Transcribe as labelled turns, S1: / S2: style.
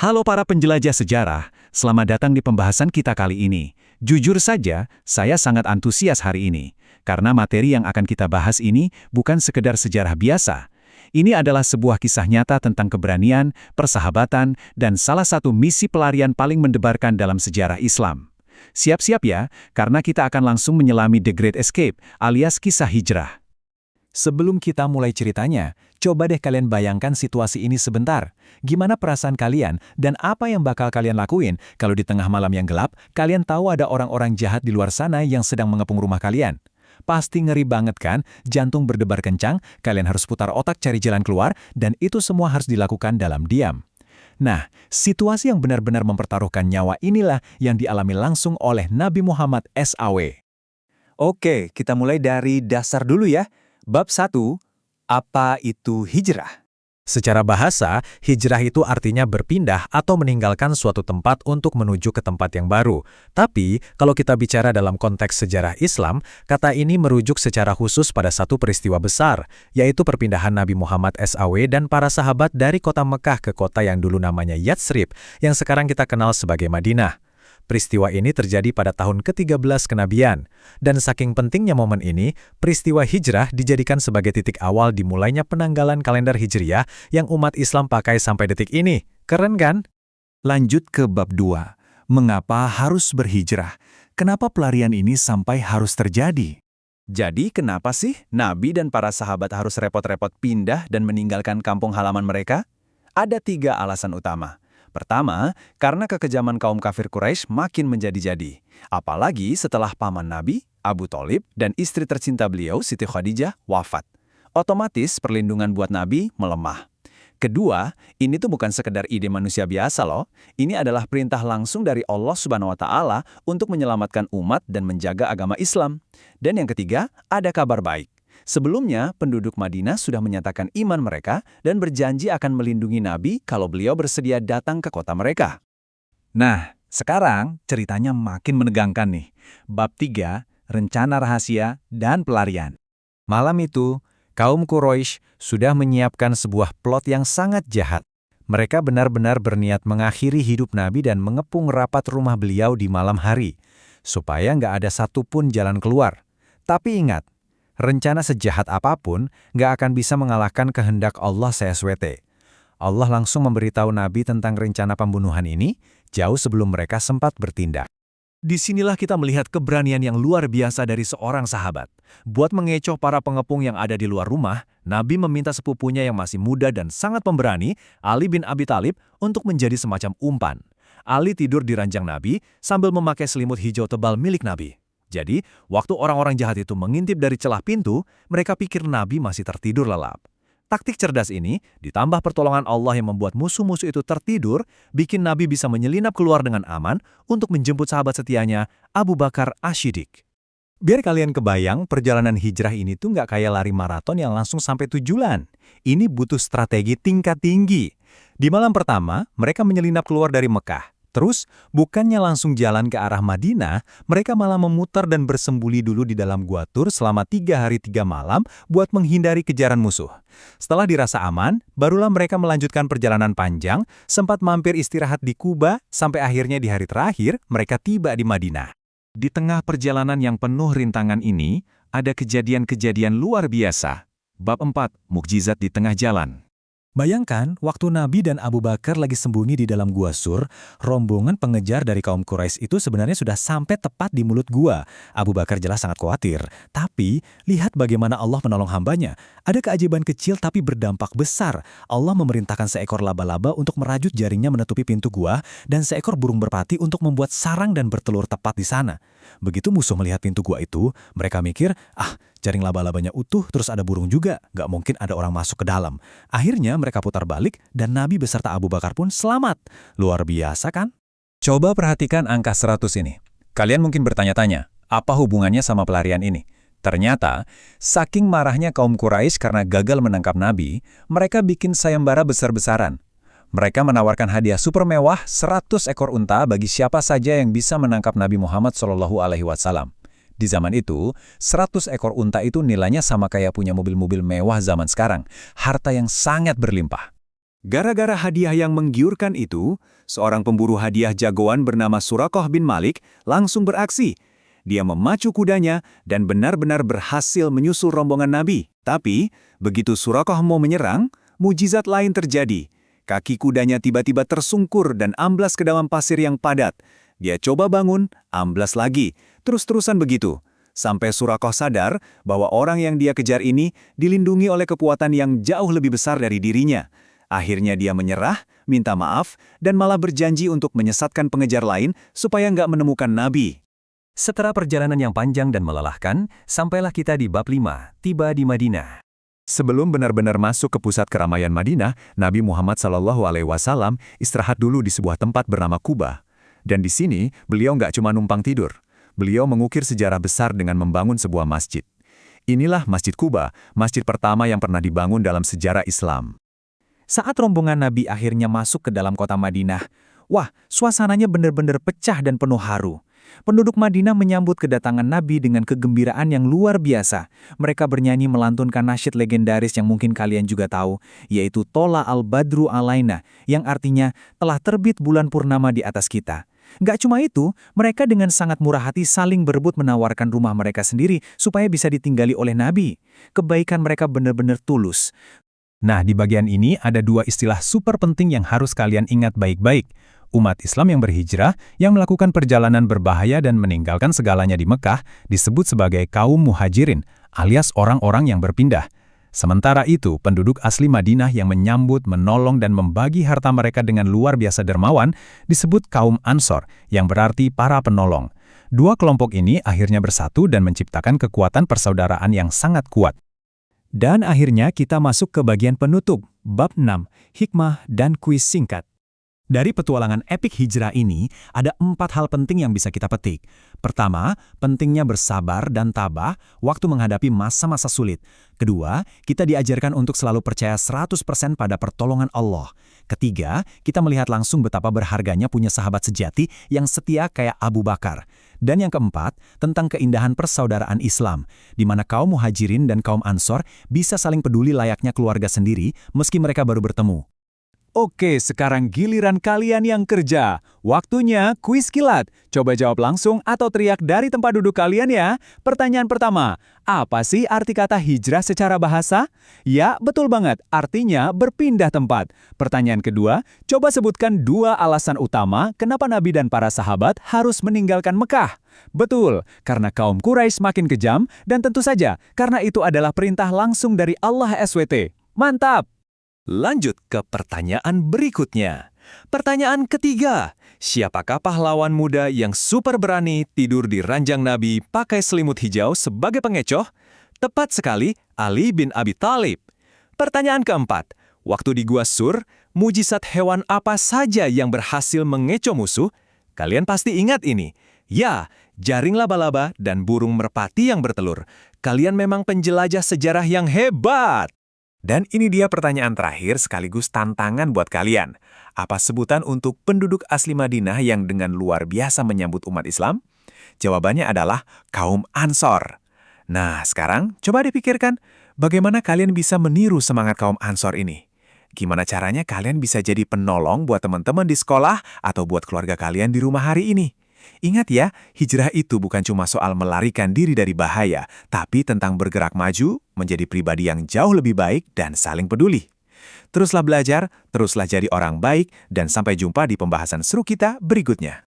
S1: Halo para penjelajah sejarah, selamat datang di pembahasan kita kali ini. Jujur saja, saya sangat antusias hari ini, karena materi yang akan kita bahas ini bukan sekedar sejarah biasa. Ini adalah sebuah kisah nyata tentang keberanian, persahabatan, dan salah satu misi pelarian paling mendebarkan dalam sejarah Islam. Siap-siap ya, karena kita akan langsung menyelami The Great Escape, alias kisah hijrah.
S2: Sebelum kita mulai ceritanya, coba deh kalian bayangkan situasi ini sebentar. Gimana perasaan kalian dan apa yang bakal kalian lakuin kalau di tengah malam yang gelap, kalian tahu ada orang-orang jahat di luar sana yang sedang mengepung rumah kalian? Pasti ngeri banget kan? Jantung berdebar kencang, kalian harus putar otak cari jalan keluar, dan itu semua harus dilakukan dalam diam. Nah, situasi yang benar-benar mempertaruhkan nyawa inilah yang dialami langsung oleh Nabi Muhammad SAW. Oke, kita mulai dari dasar dulu ya. Bab 1, apa itu hijrah? Secara bahasa, hijrah itu artinya berpindah atau meninggalkan suatu tempat untuk menuju ke tempat yang baru. Tapi, kalau kita bicara dalam konteks sejarah Islam, kata ini merujuk secara khusus pada satu peristiwa besar, yaitu perpindahan Nabi Muhammad SAW dan para sahabat dari kota Mekah ke kota yang dulu namanya Yatsrib, yang sekarang kita kenal sebagai Madinah. Peristiwa ini terjadi pada tahun ke-13 kenabian, dan saking pentingnya momen ini, peristiwa hijrah dijadikan sebagai titik awal dimulainya penanggalan kalender Hijriah yang umat Islam pakai sampai detik ini. Keren kan? Lanjut ke bab 2. Mengapa harus berhijrah? Kenapa pelarian ini sampai harus terjadi? Jadi kenapa sih Nabi dan para sahabat harus repot-repot pindah dan meninggalkan kampung halaman mereka? Ada 3 alasan utama. Pertama, karena kekejaman kaum kafir Quraisy makin menjadi-jadi. Apalagi setelah paman Nabi, Abu Thalib, dan istri tercinta beliau, Siti Khadijah, wafat. Otomatis perlindungan buat Nabi melemah. Kedua, ini tuh bukan sekedar ide manusia biasa loh. Ini adalah perintah langsung dari Allah Subhanahu wa Ta'ala untuk menyelamatkan umat dan menjaga agama Islam. Dan yang ketiga, ada kabar baik. Sebelumnya, penduduk Madinah sudah menyatakan iman mereka dan berjanji akan melindungi Nabi kalau beliau bersedia datang ke kota mereka. Nah, sekarang ceritanya makin menegangkan nih. Bab 3, rencana rahasia dan pelarian. Malam itu, kaum Quraisy sudah menyiapkan sebuah plot yang sangat jahat. Mereka benar-benar berniat mengakhiri hidup Nabi dan mengepung rapat rumah beliau di malam hari, supaya nggak ada satupun jalan keluar. Tapi ingat, rencana sejahat apapun nggak akan bisa mengalahkan kehendak Allah SWT. Allah langsung memberitahu Nabi tentang rencana pembunuhan ini jauh sebelum mereka sempat bertindak. Disinilah kita melihat keberanian yang luar biasa dari seorang sahabat. Buat mengecoh para pengepung yang ada di luar rumah, Nabi meminta sepupunya yang masih muda dan sangat pemberani, Ali bin Abi Thalib, untuk menjadi semacam umpan. Ali tidur di ranjang Nabi sambil memakai selimut hijau tebal milik Nabi. Jadi, waktu orang-orang jahat itu mengintip dari celah pintu, mereka pikir Nabi masih tertidur lelap. Taktik cerdas ini, ditambah pertolongan Allah yang membuat musuh-musuh itu tertidur, bikin Nabi bisa menyelinap keluar dengan aman untuk menjemput sahabat setianya, Abu Bakar As-Siddiq. Biar kalian kebayang, perjalanan hijrah ini tuh nggak kayak lari maraton yang langsung sampai tujuan. Ini butuh strategi tingkat tinggi. Di malam pertama, mereka menyelinap keluar dari Mekah. Terus, bukannya langsung jalan ke arah Madinah, mereka malah memutar dan bersembunyi dulu di dalam gua Tur selama 3 hari 3 malam buat menghindari kejaran musuh. Setelah dirasa aman, barulah mereka melanjutkan perjalanan panjang, sempat mampir istirahat di Kuba, sampai akhirnya di hari terakhir mereka tiba di Madinah. Di tengah perjalanan yang penuh rintangan ini, ada kejadian-kejadian luar biasa. Bab 4, Mukjizat di Tengah Jalan. Bayangkan, waktu Nabi dan Abu Bakar lagi sembunyi di dalam gua Sur, rombongan pengejar dari kaum Quraisy itu sebenarnya sudah sampai tepat di mulut gua. Abu Bakar jelas sangat khawatir. Tapi, lihat bagaimana Allah menolong hambanya. Ada keajaiban kecil tapi berdampak besar. Allah memerintahkan seekor laba-laba untuk merajut jaringnya menutupi pintu gua, dan seekor burung merpati untuk membuat sarang dan bertelur tepat di sana. Begitu musuh melihat pintu gua itu, mereka mikir, jaring laba-labanya utuh, terus ada burung juga, nggak mungkin ada orang masuk ke dalam. Akhirnya mereka putar balik, dan Nabi beserta Abu Bakar pun selamat. Luar biasa kan? Coba perhatikan angka 100 ini. Kalian mungkin bertanya-tanya, apa hubungannya sama pelarian ini? Ternyata, saking marahnya kaum Quraisy karena gagal menangkap Nabi, mereka bikin sayembara besar-besaran. Mereka menawarkan hadiah super mewah 100 ekor unta bagi siapa saja yang bisa menangkap Nabi Muhammad SAW. Di zaman itu, 100 ekor unta itu nilainya sama kayak punya mobil-mobil mewah zaman sekarang, harta yang sangat berlimpah. Gara-gara hadiah yang menggiurkan itu, seorang pemburu hadiah jagoan bernama Surakoh bin Malik langsung beraksi. Dia memacu kudanya dan benar-benar berhasil menyusul rombongan Nabi. Tapi, begitu Surakoh mau menyerang, mujizat lain terjadi. Kaki kudanya tiba-tiba tersungkur dan amblas ke dalam pasir yang padat. Dia coba bangun, amblas lagi. Terus-terusan begitu. Sampai Surakoh sadar bahwa orang yang dia kejar ini dilindungi oleh kekuatan yang jauh lebih besar dari dirinya. Akhirnya dia menyerah, minta maaf, dan malah berjanji untuk menyesatkan pengejar lain supaya nggak menemukan Nabi.
S3: Setelah perjalanan yang panjang dan melelahkan, sampailah kita di bab 5, tiba di Madinah.
S2: Sebelum benar-benar masuk ke pusat keramaian Madinah, Nabi Muhammad SAW istirahat dulu di sebuah tempat bernama Quba. Dan di sini, beliau nggak cuma numpang tidur. Beliau mengukir sejarah besar dengan membangun sebuah masjid. Inilah Masjid Quba, masjid pertama yang pernah dibangun dalam sejarah Islam.
S1: Saat rombongan Nabi akhirnya masuk ke dalam kota Madinah, wah, suasananya benar-benar pecah dan penuh haru. Penduduk Madinah menyambut kedatangan Nabi dengan kegembiraan yang luar biasa. Mereka bernyanyi melantunkan nasyid legendaris yang mungkin kalian juga tahu, yaitu Tola al-Badru alaina, yang artinya telah terbit bulan purnama di atas kita. Gak cuma itu, mereka dengan sangat murah hati saling berebut menawarkan rumah mereka sendiri supaya bisa ditinggali oleh Nabi. Kebaikan mereka benar-benar tulus.
S3: Nah, di bagian ini ada dua istilah super penting yang harus kalian ingat baik-baik. Umat Islam yang berhijrah, yang melakukan perjalanan berbahaya dan meninggalkan segalanya di Mekah, disebut sebagai kaum muhajirin, alias orang-orang yang berpindah. Sementara itu, penduduk asli Madinah yang menyambut, menolong, dan membagi harta mereka dengan luar biasa dermawan, disebut kaum Ansor, yang berarti para penolong. Dua kelompok ini akhirnya bersatu dan menciptakan kekuatan persaudaraan yang sangat kuat.
S1: Dan akhirnya kita masuk ke bagian penutup, bab 6, hikmah dan kuis singkat.
S2: Dari petualangan epik hijrah ini, ada 4 hal penting yang bisa kita petik. Pertama, pentingnya bersabar dan tabah waktu menghadapi masa-masa sulit. Kedua, kita diajarkan untuk selalu percaya 100% pada pertolongan Allah. Ketiga, kita melihat langsung betapa berharganya punya sahabat sejati yang setia kayak Abu Bakar. Dan yang keempat, tentang keindahan persaudaraan Islam, di mana kaum muhajirin dan kaum ansor bisa saling peduli layaknya keluarga sendiri meski mereka baru bertemu.
S1: Oke, sekarang giliran kalian yang kerja. Waktunya kuis kilat. Coba jawab langsung atau teriak dari tempat duduk kalian ya. Pertanyaan pertama, apa sih arti kata hijrah secara bahasa? Ya, betul banget, artinya berpindah tempat. Pertanyaan kedua, coba sebutkan 2 alasan utama kenapa Nabi dan para sahabat harus meninggalkan Mekah. Betul, karena kaum Quraisy makin kejam dan tentu saja karena itu adalah perintah langsung dari Allah SWT. Mantap!
S3: Lanjut ke pertanyaan berikutnya. Pertanyaan ketiga, siapakah pahlawan muda yang super berani tidur di ranjang Nabi pakai selimut hijau sebagai pengecoh? Tepat sekali, Ali bin Abi Thalib. Pertanyaan keempat, waktu di Gua Sur, mujizat hewan apa saja yang berhasil mengecoh musuh? Kalian pasti ingat ini. Ya, jaring laba-laba dan burung merpati yang bertelur. Kalian memang penjelajah sejarah yang hebat.
S2: Dan ini dia pertanyaan terakhir sekaligus tantangan buat kalian. Apa sebutan untuk penduduk asli Madinah yang dengan luar biasa menyambut umat Islam? Jawabannya adalah kaum Ansor. Nah, sekarang coba dipikirkan, bagaimana kalian bisa meniru semangat kaum Ansor ini? Gimana caranya kalian bisa jadi penolong buat teman-teman di sekolah atau buat keluarga kalian di rumah hari ini? Ingat ya, hijrah itu bukan cuma soal melarikan diri dari bahaya, tapi tentang bergerak maju, menjadi pribadi yang jauh lebih baik dan saling peduli. Teruslah belajar, teruslah jadi orang baik, dan sampai jumpa di pembahasan seru kita berikutnya.